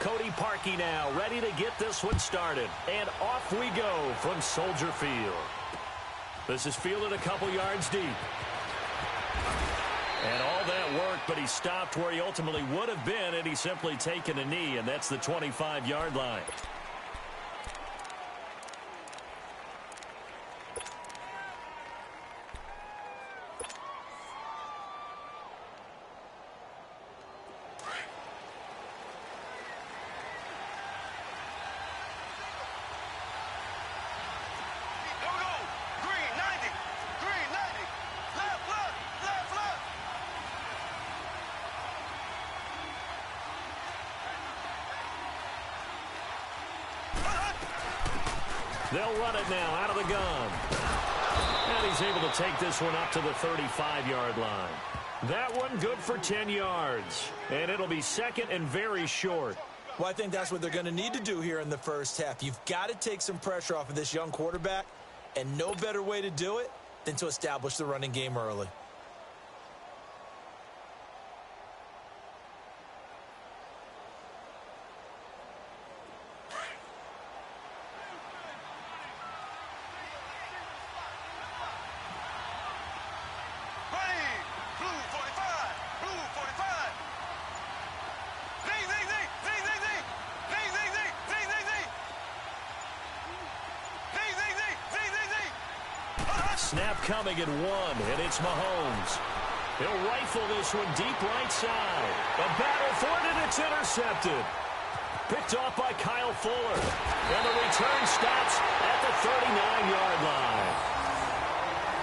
Cody Parkey now, ready to get this one started. And off we go from Soldier Field. This is fielded a couple yards deep. And all that work, but he stopped where he ultimately would have been, and he's simply taken a knee, and that's the 25-yard line. They'll run it now out of the gun. And he's able to take this one up to the 35-yard line. That one good for 10 yards. And it'll be second and very short. Well, I think that's what they're going to need to do here in the first half. You've got to take some pressure off of this young quarterback, and no better way to do it than to establish the running game early. Snap coming at one, and it's Mahomes. He'll rifle this one deep right side. A battle for it, and it's intercepted. Picked off by Kyle Fuller. And the return stops at the 39-yard line.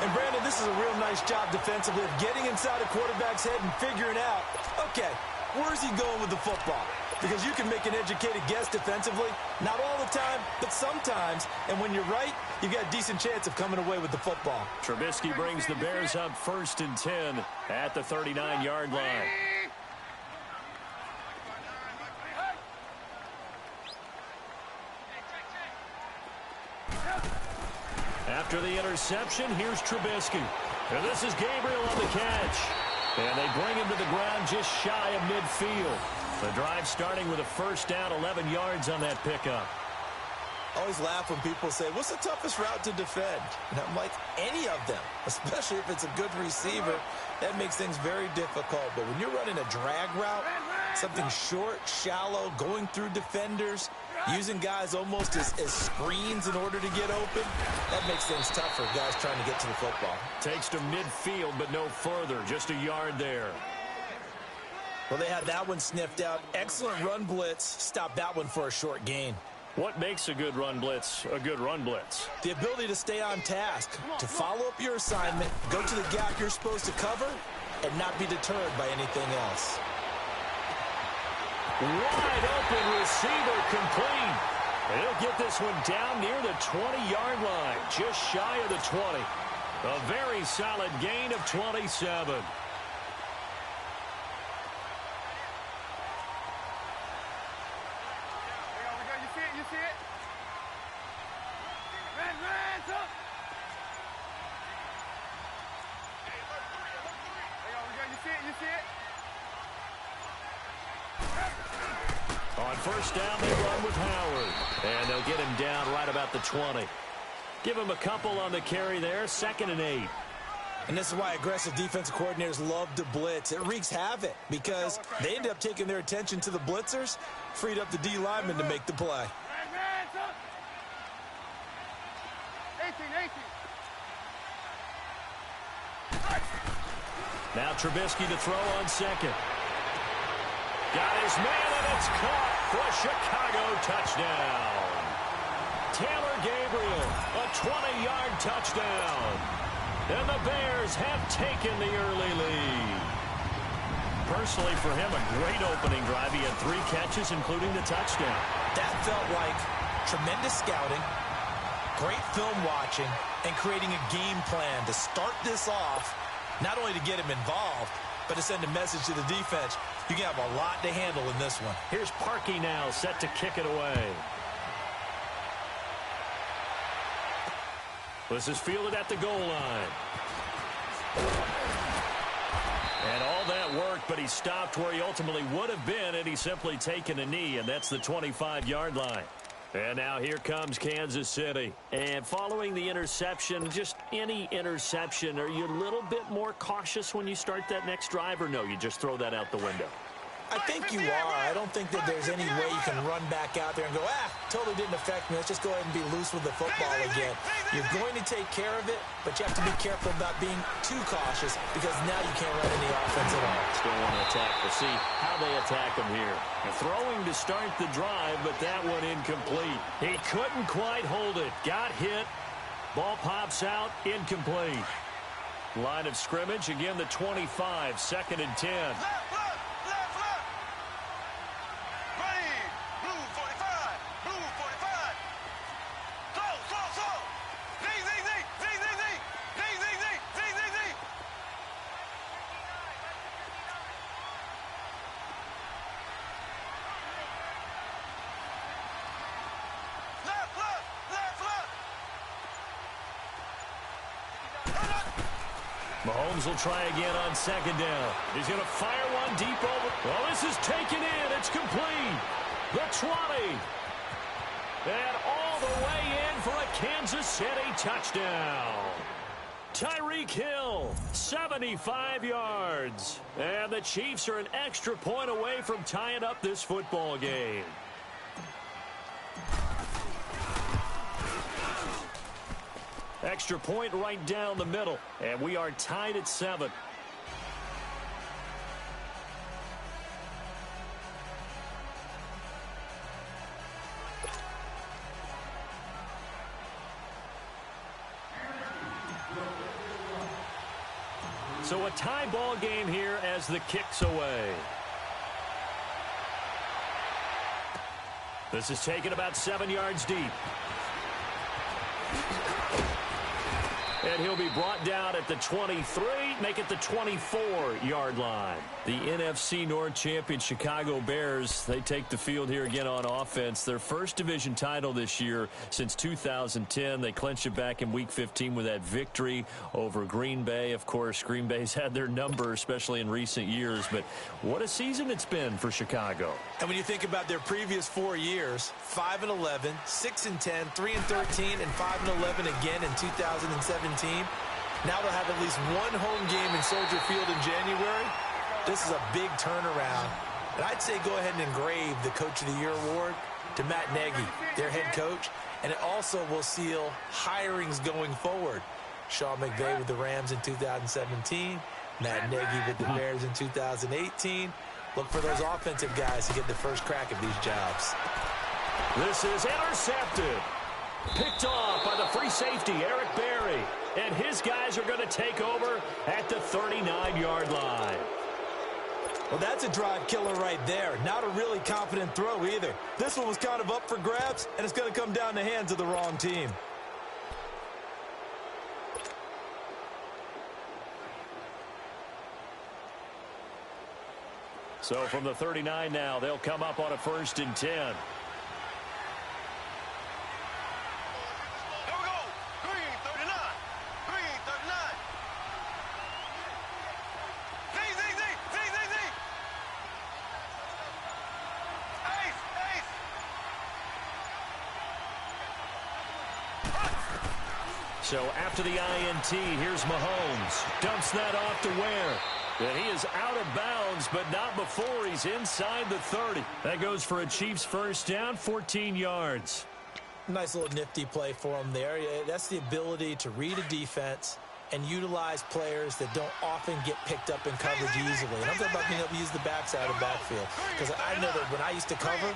And, Brandon, this is a real nice job defensively of getting inside a quarterback's head and figuring out, okay, where's he going with the football? Because you can make an educated guess defensively, not all the time, but sometimes. And when you're right, you've got a decent chance of coming away with the football. Trubisky brings the Bears up 1st and 10 at the 39-yard line. After the interception, here's Trubisky. And this is Gabriel on the catch. And they bring him to the ground just shy of midfield. The drive starting with a first down, 11 yards on that pickup. I always laugh when people say, what's the toughest route to defend? And I'm like, any of them, especially if it's a good receiver. That makes things very difficult. But when you're running a drag route, something short, shallow, going through defenders, using guys almost as screens in order to get open, that makes things tough for guys trying to get to the football. Takes to midfield, but no further, just a yard there. Well, they had that one sniffed out. Excellent run blitz. Stopped that one for a short gain. What makes a good run blitz a good run blitz? The ability to stay on task, to follow up your assignment, go to the gap you're supposed to cover, and not be deterred by anything else. Wide open receiver complete. He'll get this one down near the 20-yard line, just shy of the 20. A very solid gain of 27. On first down, they run with Howard. And they'll get him down right about the 20. Give him a couple on the carry there, 2nd and 8. And this is why aggressive defensive coordinators love to blitz. It wreaks havoc because they end up taking their attention to the blitzers, freed up the D lineman to make the play. Now Trubisky to throw on second. Got his man, and it's caught for a Chicago touchdown. Taylor Gabriel, a 20-yard touchdown. And the Bears have taken the early lead. Personally, for him, a great opening drive. He had 3 catches, including the touchdown. That felt like tremendous scouting, great film watching, and creating a game plan to start this off, not only to get him involved, but to send a message to the defense. You can have a lot to handle in this one. Here's Parkey now, set to kick it away. This is fielded at the goal line. And all that work, but he stopped where he ultimately would have been had he simply taken a knee, and that's the 25-yard line. And now here comes Kansas City. And following the interception, just any interception, are you a little bit more cautious when you start that next drive, or no, you just throw that out the window? I think you are. I don't think that there's any way you can run back out there and go, totally didn't affect me. Let's just go ahead and be loose with the football again. You're going to take care of it, but you have to be careful about being too cautious because now you can't run any offense at all. Still want to attack. We'll see how they attack him here. And throwing to start the drive, but that one incomplete. He couldn't quite hold it. Got hit. Ball pops out. Incomplete. Line of scrimmage, again the 25, 2nd and 10. Mahomes will try again on 2nd down. He's going to fire one deep over. Well, this is taken in. It's complete. The 20. And all the way in for a Kansas City touchdown. Tyreek Hill, 75 yards. And the Chiefs are an extra point away from tying up this football game. Extra point right down the middle. And we are tied at 7. So a tie ball game here as the kick's away. This is taken about 7 yards deep. And he'll be brought down at the 23, make it the 24-yard line. The NFC North champion Chicago Bears, they take the field here again on offense. Their first division title this year since 2010. They clinched it back in Week 15 with that victory over Green Bay. Of course, Green Bay's had their number, especially in recent years. But what a season it's been for Chicago. And when you think about their previous 4 years, 5-11, 6-10, 3-13, and 5-11 again in 2017. Now they'll have at least one home game in Soldier Field in January. This is a big turnaround. And I'd say go ahead and engrave the Coach of the Year award to Matt Nagy, their head coach. And it also will seal hirings going forward. Sean McVay with the Rams in 2017. Matt Nagy with the Bears in 2018. Look for those offensive guys to get the first crack at these jobs. This is intercepted. Picked off by the free safety, Eric Berry. And his guys are going to take over at the 39-yard line. Well, that's a drive killer right there. Not a really confident throw either. This one was kind of up for grabs, and it's going to come down the hands of the wrong team. So from the 39 now, they'll come up on a 1st and 10. So after the INT, here's Mahomes. Dumps that off to Ware. And he is out of bounds, but not before he's inside the 30. That goes for a Chiefs first down, 14 yards. Nice little nifty play for him there. That's the ability to read a defense and utilize players that don't often get picked up in coverage easily. And I'm talking about being able to use the backside of the backfield. Because I know that when I used to cover,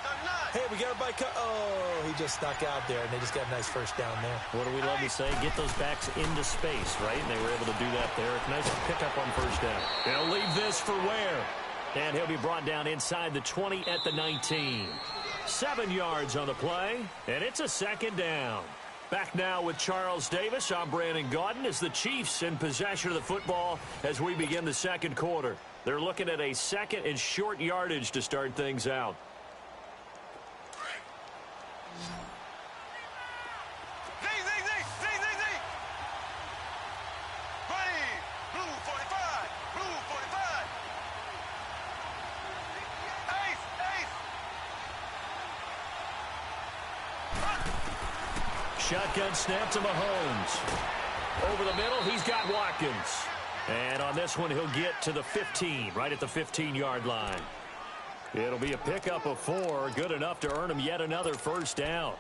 hey, we got everybody oh, he just snuck out there, and they just got a nice first down there. What do we love to say? Get those backs into space, right? And they were able to do that there. Nice pickup on first down. They'll leave this for Ware. And he'll be brought down inside the 20 at the 19. 7 yards on the play, and it's a 2nd down. Back now with Charles Davis. I'm Brandon Gaudin as the Chiefs in possession of the football as we begin the 2nd quarter. They're looking at a 2nd and short yardage to start things out. shotgun snap to Mahomes. Over the middle, he's got Watkins. And on this one, he'll get to the 15, right at the 15-yard line. It'll be a pickup of 4, good enough to earn him yet another first down.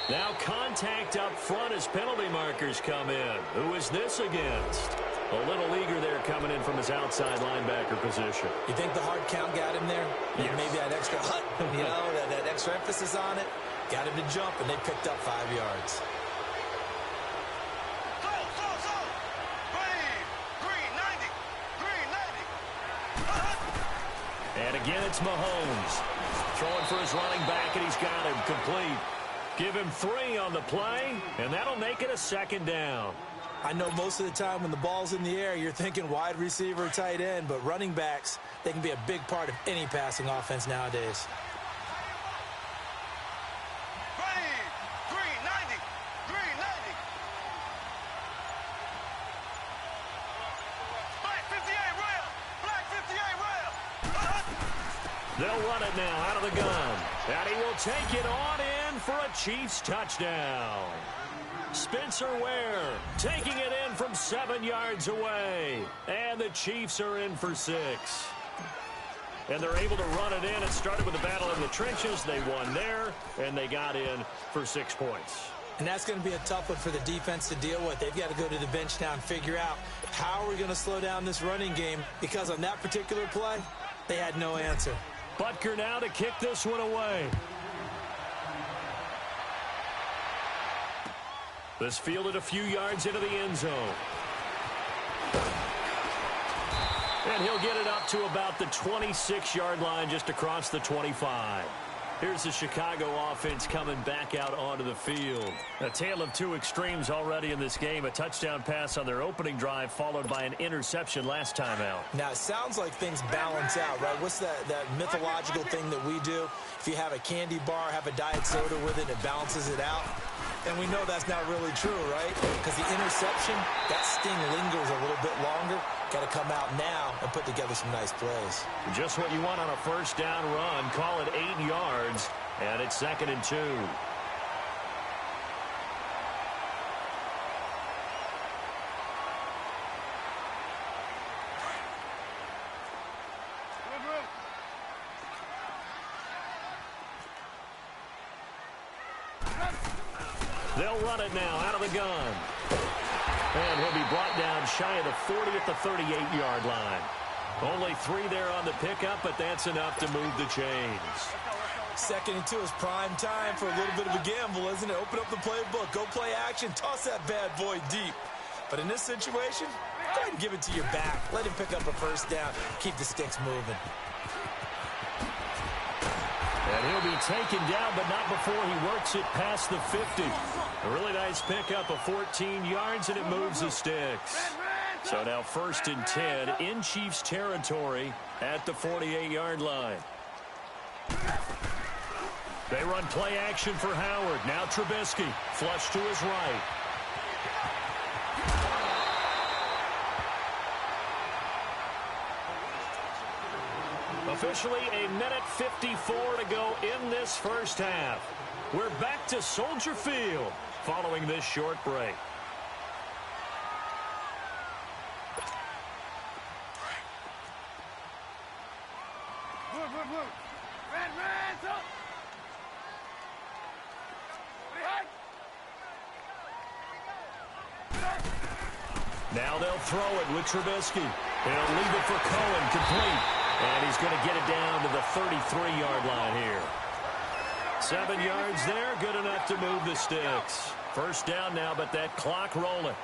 Now contact up front as penalty markers come in. Who is this against? A little eager there coming in from his outside linebacker position. You think the hard count got him there? Yes. Maybe that extra that extra emphasis on it got him to jump, and they picked up 5 yards. And again, it's Mahomes. Throwing for his running back, and he's got him complete. Give him 3 on the play, and that'll make it a second down. I know most of the time when the ball's in the air, you're thinking wide receiver, tight end, but running backs, they can be a big part of any passing offense nowadays. They'll run it now out of the gun. And he will take it on in for a Chiefs touchdown. Spencer Ware taking it in from 7 yards away. And the Chiefs are in for 6. And they're able to run it in. It started with a battle in the trenches. They won there, and they got in for 6 points. And that's going to be a tough one for the defense to deal with. They've got to go to the bench now and figure out how are we going to slow down this running game, because on that particular play, they had no answer. Butker now to kick this one away. This fielded a few yards into the end zone. And he'll get it up to about the 26-yard line, just across the 25. Here's the Chicago offense coming back out onto the field. A tale of 2 extremes already in this game. A touchdown pass on their opening drive, followed by an interception last time out. Now, it sounds like things balance out, right? What's that mythological thing that we do? If you have a candy bar, have a diet soda with it, it balances it out. And we know that's not really true, right? Because the interception, that sting lingers a little bit longer. Got to come out now and put together some nice plays. Just what you want on a first down run. Call it 8 yards, and it's 2nd and 2. They'll run it now out of the gun. And he'll be brought down shy of the 40 at the 38-yard line. Only 3 there on the pickup, but that's enough to move the chains. 2nd and 2 is prime time for a little bit of a gamble, isn't it? Open up the playbook, go play action, toss that bad boy deep. But in this situation, go ahead and give it to your back. Let him pick up a first down. Keep the sticks moving. And he'll be taken down, but not before he works it past the 50. A really nice pickup of 14 yards, and it moves the sticks. So now 1st and 10 in Chiefs territory at the 48-yard line. They run play action for Howard. Now Trubisky, flush to his right. Officially a minute 54 to go in this first half. We're back to Soldier Field following this short break. Now they'll throw it with Trubisky. He'll leave it for Cohen, complete. And he's going to get it down to the 33-yard line here. 7 yards there, good enough to move the sticks. First down now, but that clock rolling.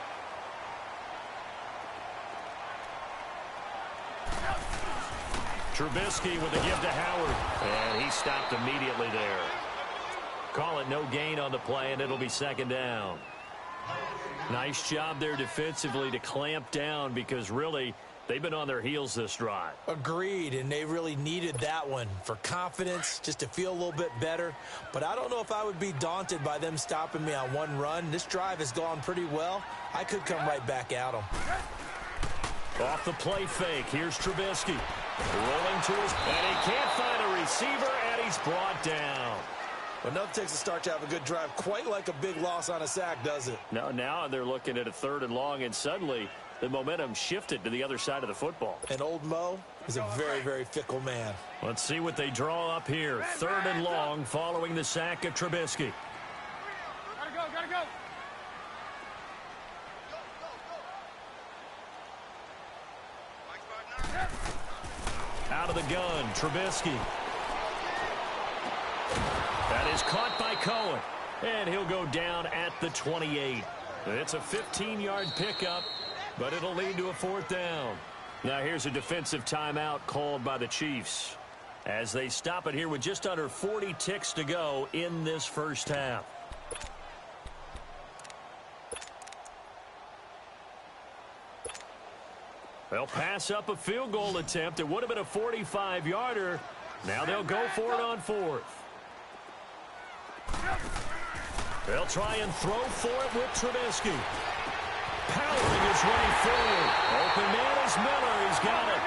Trubisky with a give to Howard. And he stopped immediately there. Call it no gain on the play, and it'll be 2nd down. Nice job there defensively to clamp down, because really They've been on their heels this drive. Agreed, and they really needed that one for confidence, just to feel a little bit better. But I don't know if I would be daunted by them stopping me on one run. This drive has gone pretty well. I could come right back at them. Off the play fake, here's Trubisky. Rolling to his, and he can't find a receiver, and he's brought down. But nothing takes a start to have a good drive, quite like a big loss on a sack, does it? Now they're looking at a 3rd and long, and suddenly the momentum shifted to the other side of the football. And old Mo is a very, very fickle man. Let's see what they draw up here. 3rd and long following the sack of Trubisky. Gotta go. Out of the gun, Trubisky. That is caught by Cohen, and he'll go down at the 28. It's a 15-yard pickup, but it'll lead to a 4th down. Now here's a defensive timeout called by the Chiefs as they stop it here with just under 40 ticks to go in this first half. They'll pass up a field goal attempt. It would have been a 45-yarder. Now they'll go for it on 4th. They'll try and throw for it with Trubisky. Powering his way forward. Open man is Miller. He's got it.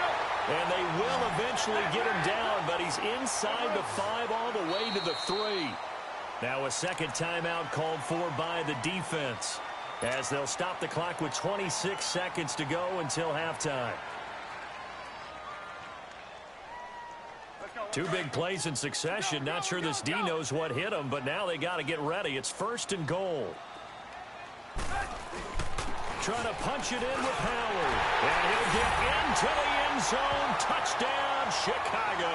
And they will eventually get him down, but he's inside the 5 all the way to the 3. Now a second timeout called for by the defense, as they'll stop the clock with 26 seconds to go until halftime. 2 big plays in succession. Not sure this D knows what hit him, but now they got to get ready. It's 1st and goal. Trying to punch it in with Howard. And he'll get into the end zone. Touchdown, Chicago.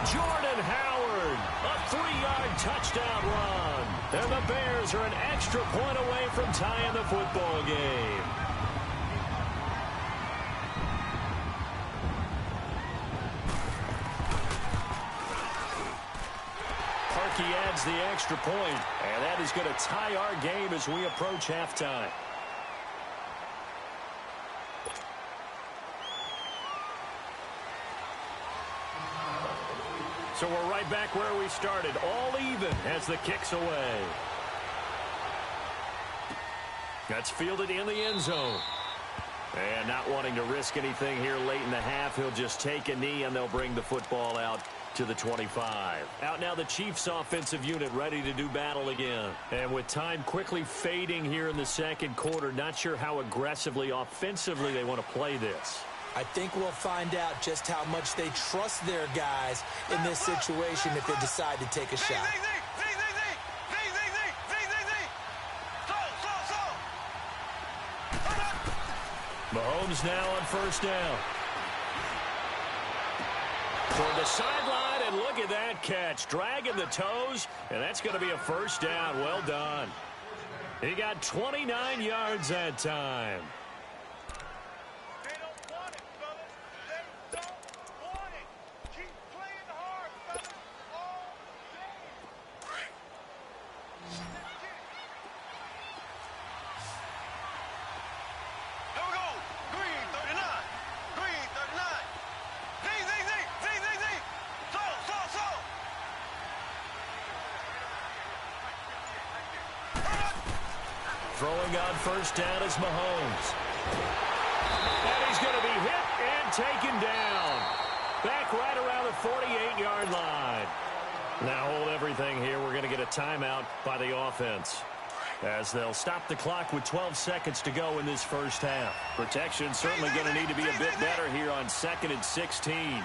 Jordan Howard, a 3-yard touchdown run. And the Bears are an extra point away from tying the football game. Parkey adds the extra point, and that is going to tie our game as we approach halftime. So we're right back where we started, all even as the kick's away. That's fielded in the end zone. And not wanting to risk anything here late in the half, he'll just take a knee and they'll bring the football out to the 25. Out now the Chiefs offensive unit ready to do battle again. And with time quickly fading here in the second quarter, not sure how aggressively offensively they want to play this. I think we'll find out just how much they trust their guys in this situation if they decide to take a shot. Mahomes now on 1st down. Toward the sideline, and look at that catch. Dragging the toes, and that's going to be a 1st down. Well done. He got 29 yards that time. They don't want it, fellas. They don't want it. Keep playing hard, fellas. All day. Here we go. Green 39. Green 39. Z. So. Throwing on 1st down is Mahomes. And he's going to be hit and taken down. Back right around the 48-yard line. Now hold everything here. We're going to get a timeout by the offense, as they'll stop the clock with 12 seconds to go in this first half. Protection certainly going to need to be a bit better here on 2nd and 16. Green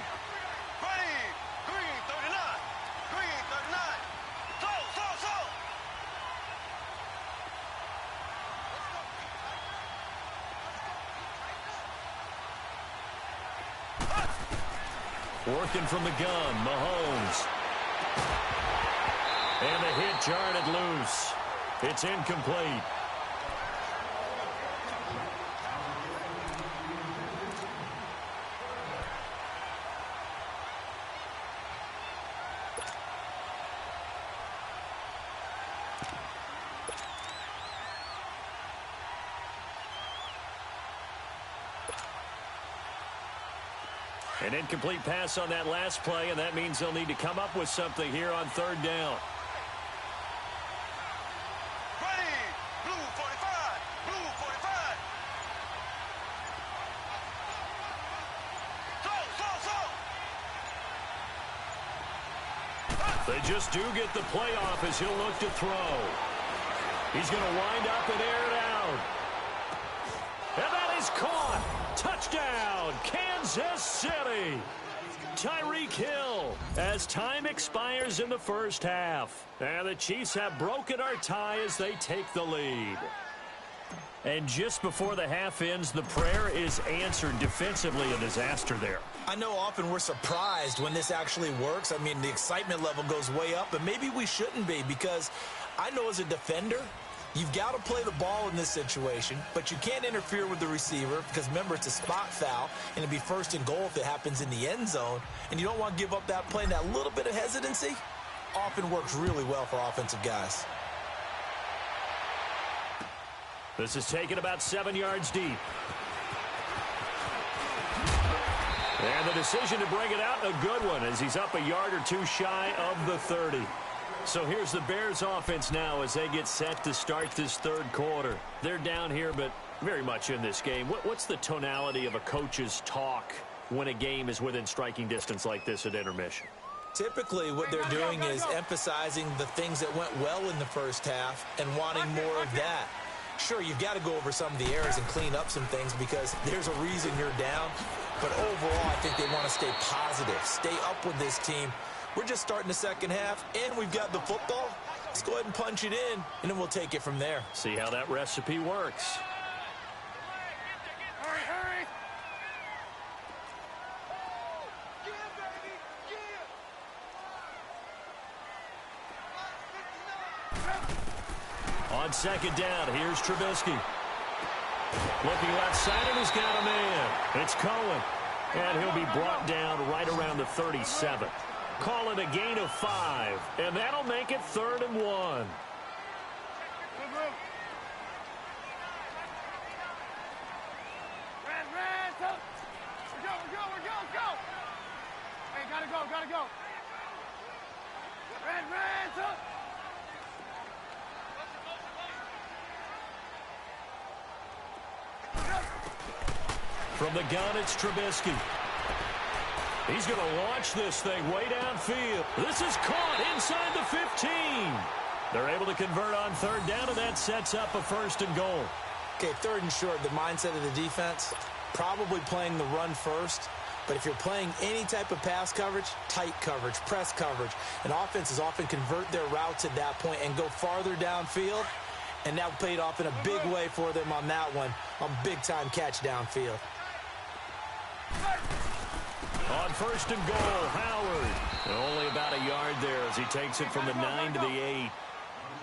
39. Green 39. So. Working from the gun, Mahomes. And the hit jarred it loose. It's incomplete. An incomplete pass on that last play, and that means they'll need to come up with something here on third down. Ready, blue 45, blue 45. They just do get the playoff as he'll look to throw. He's going to wind up and air it out. And that is caught. Touchdown, Kansas City. Tyreek Hill as time expires in the first half. And the Chiefs have broken our tie as they take the lead. And just before the half ends, the prayer is answered defensively. A disaster there. I know often we're surprised when this actually works. I mean, the excitement level goes way up, and maybe we shouldn't be, because I know as a defender, you've got to play the ball in this situation, but you can't interfere with the receiver because, remember, it's a spot foul, and it'd be first and goal if it happens in the end zone, and you don't want to give up that play. And that little bit of hesitancy often works really well for offensive guys. This is taken about 7 yards deep. And the decision to bring it out, a good one, as he's up a yard or two shy of the 30. So here's the Bears offense now as they get set to start this third quarter. They're down here, but very much in this game. What's the tonality of a coach's talk when a game is within striking distance like this at intermission? Typically, what they're doing is emphasizing the things that went well in the first half and wanting more of that. Sure, you've got to go over some of the errors and clean up some things because there's a reason you're down. But overall, I think they want to stay positive, stay up with this team. We're just starting the second half, and we've got the football. Let's go ahead and punch it in, and then we'll take it from there. See how that recipe works. Hurry, hurry. On second down, here's Trubisky. Looking left side, and he's got a man. It's Cohen. And he'll be brought down right around the 37. Call it a gain of 5. And that'll make it 3rd and 1. Run, go. Go. Hey, gotta go. Run, From the gun, it's Trubisky. He's going to launch this thing way downfield. This is caught inside the 15. They're able to convert on third down, and that sets up a 1st and goal. Okay, 3rd and short, the mindset of the defense, probably playing the run first. But if you're playing any type of pass coverage, tight coverage, press coverage, and offenses often convert their routes at that point and go farther downfield. And that paid off in a big way for them on that one. A big-time catch downfield. On 1st and goal, Howard. And only about a yard there as he takes it from the 9 to the 8.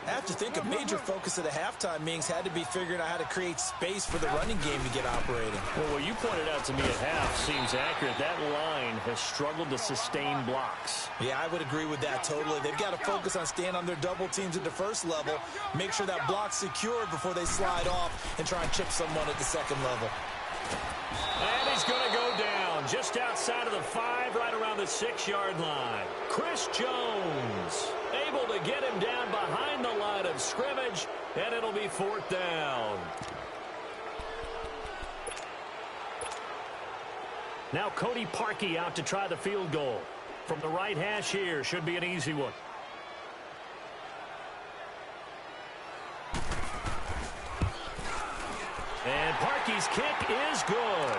I have to think a major focus of the halftime meetings had to be figuring out how to create space for the running game to get operating. Well, what you pointed out to me at half seems accurate. That line has struggled to sustain blocks. Yeah, I would agree with that totally. They've got to focus on staying on their double teams at the first level, make sure that block's secured before they slide off and try and chip someone at the second level. And he's going to go down just outside of the 5, right around the 6-yard line. Chris Jones able to get him down behind the line of scrimmage, and it'll be 4th down. Now Cody Parkey out to try the field goal. From the right hash here, should be an easy one. And Parkey's kick is good.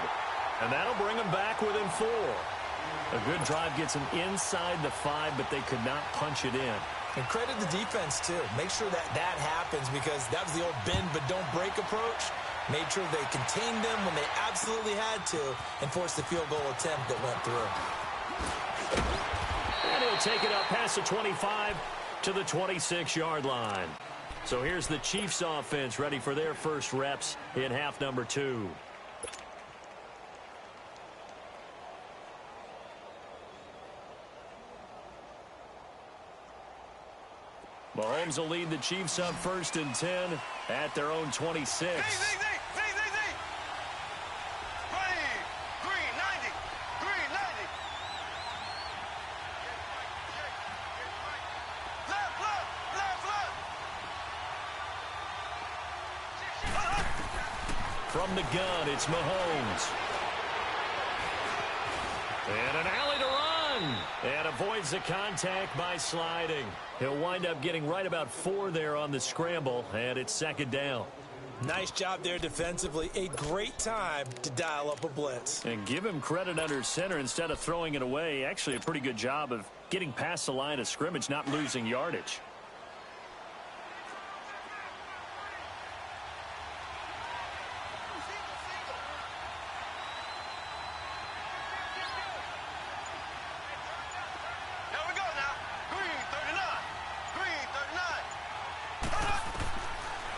And that'll bring him back within 4. A good drive gets him inside the 5, but they could not punch it in. And credit the defense, too. Make sure that happens because that was the old bend but don't break approach. Made sure they contained them when they absolutely had to and forced the field goal attempt that went through. And he'll take it up past the 25 to the 26-yard line. So here's the Chiefs offense ready for their first reps in half number 2. Mahomes will lead the Chiefs up 1st and 10 at their own 26. Ready, green 90, green 90. From the gun, it's Mahomes. And an alley to run. And avoids the contact by sliding. He'll wind up getting right about 4 there on the scramble, and it's second down. Nice job there defensively. A great time to dial up a blitz. And give him credit under center instead of throwing it away. Actually, a pretty good job of getting past the line of scrimmage, not losing yardage.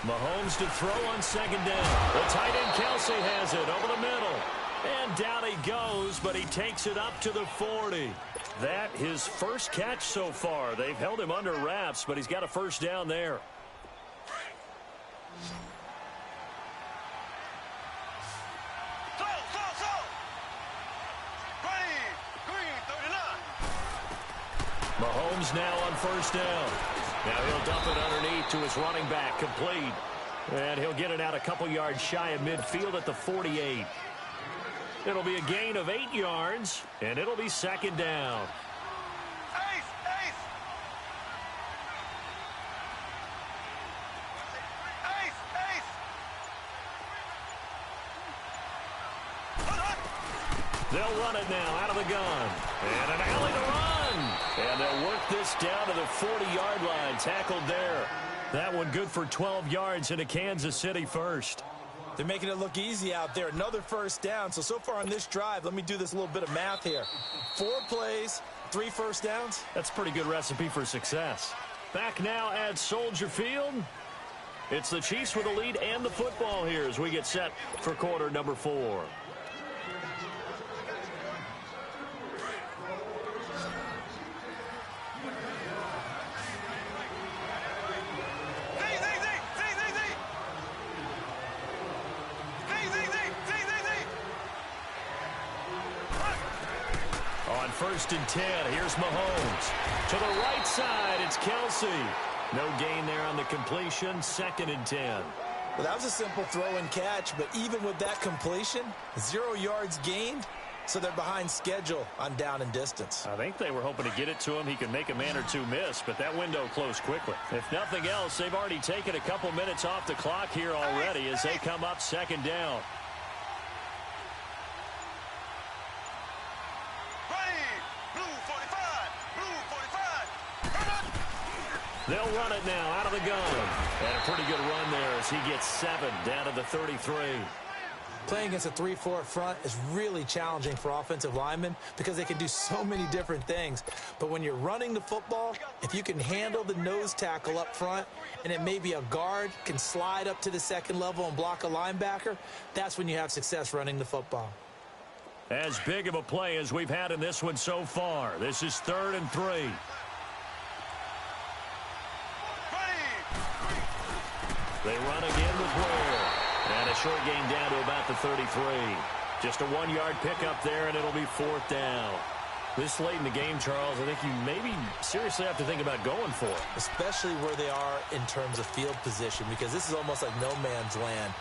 Mahomes to throw on second down. The tight end Kelsey has it over the middle. And down he goes, but he takes it up to the 40. That his first catch so far. They've held him under wraps, but he's got a first down there. Mahomes now on first down. Now he'll dump it underneath to his running back, complete. And he'll get it out a couple yards shy of midfield at the 48. It'll be a gain of 8 yards, and it'll be second down. They'll run it now out of the gun. And an alley to run. And they'll work this down to the 40-yard line. Tackled there. That one good for 12 yards into Kansas City first. They're making it look easy out there. Another first down. So far on this drive, let me do this little bit of math here. 4 plays, 3 first downs. That's a pretty good recipe for success. Back now at Soldier Field. It's the Chiefs with the lead and the football here as we get set for quarter number 4. First and 10. Here's Mahomes. To the right side, it's Kelsey. No gain there on the completion. Second and 10. Well, that was a simple throw and catch, but even with that completion, 0 yards gained, so they're behind schedule on down and distance. I think they were hoping to get it to him. He could make a man or two miss, but that window closed quickly. If nothing else, they've already taken a couple minutes off the clock here already as they come up second down. They'll run it now out of the gun. And a pretty good run there as he gets 7 down to the 33. Playing against a 3-4 front is really challenging for offensive linemen because they can do so many different things. But when you're running the football, if you can handle the nose tackle up front and it may be a guard can slide up to the second level and block a linebacker, that's when you have success running the football. As big of a play as we've had in this one so far. This is 3rd and 3. They run again with Ware. And a short gain down to about the 33. Just a 1-yard pickup there, and it'll be 4th down. This late in the game, Charles, I think you maybe seriously have to think about going for it. Especially where they are in terms of field position, because this is almost like no man's land.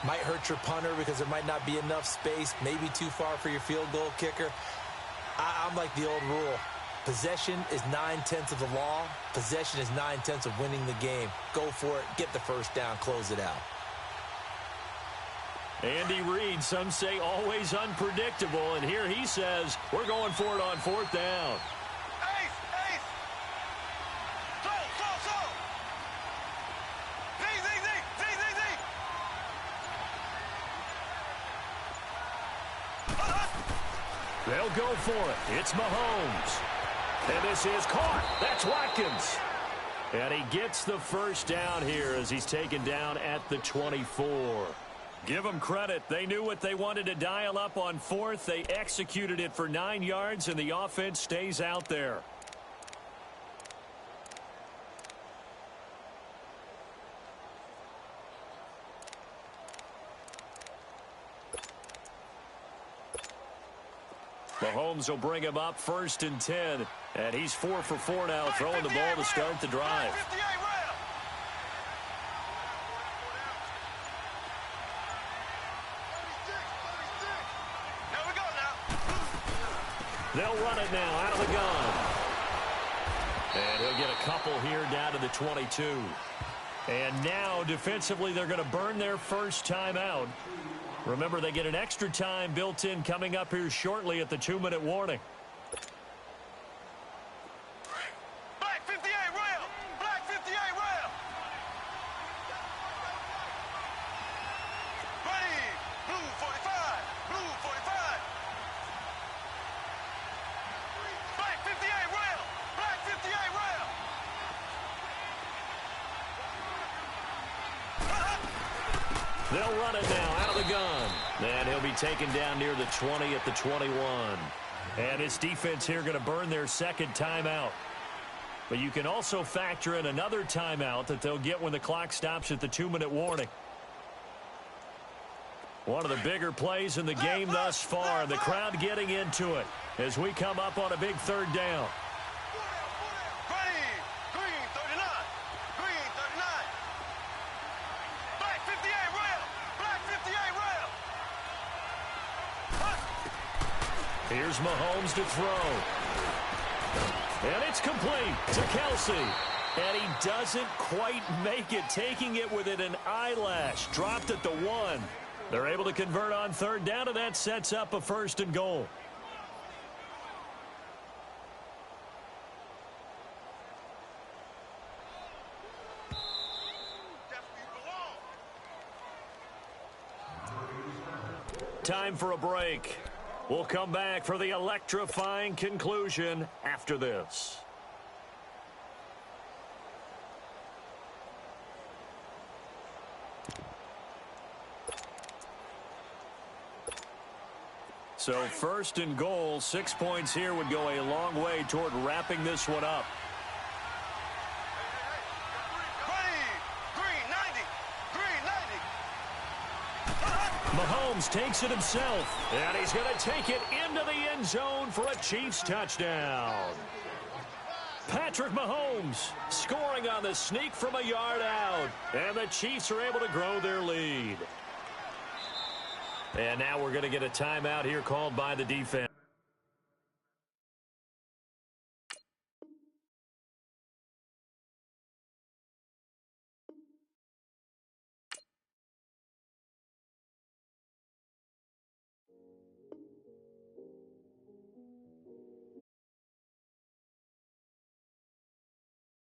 Might hurt your punter because there might not be enough space, maybe too far for your field goal kicker. I'm like the old rule. Possession is 9/10 of the law. Possession is 9/10 of winning the game. Go for it. Get the first down. Close it out. Andy Reid, some say always unpredictable, and here he says we're going for it on 4th down. They'll go for it. It's Mahomes. And this is caught. That's Watkins. And he gets the first down here as he's taken down at the 24. Give them credit. They knew what they wanted to dial up on 4th. They executed it for 9 yards, and the offense stays out there. Mahomes will bring him up 1st and 10. And he's 4 for 4 now, throwing the ball to start the drive. They'll run it now out of the gun. And he'll get a couple here down to the 22. And now, defensively, they're going to burn their first timeout. Remember, they get an extra time built in coming up here shortly at the 2-minute warning. Black 58 rail! Black 58 rail! Ready! Blue 45! Blue 45! Black 58 rail! Black 58 rail! They'll run it now out of the gun. And he'll be taken down near the 20 at the 21. And his defense here going to burn their second timeout. But you can also factor in another timeout that they'll get when the clock stops at the 2-minute warning. One of the bigger plays in the game thus far, and the crowd getting into it as we come up on a big third down. Ready! Green 39! Green 39! Black 58 rail! Black 58 rail! Here's Mahomes to throw. And it's complete to Kelsey. And he doesn't quite make it, taking it within an eyelash. Dropped at the 1. They're able to convert on third down, and that sets up a 1st and goal. Time for a break. We'll come back for the electrifying conclusion after this. So 1st and goal, 6 points here would go a long way toward wrapping this one up. Mahomes takes it himself, and he's going to take it into the end zone for a Chiefs touchdown. Patrick Mahomes scoring on the sneak from a yard out, and the Chiefs are able to grow their lead. And now we're going to get a timeout here called by the defense.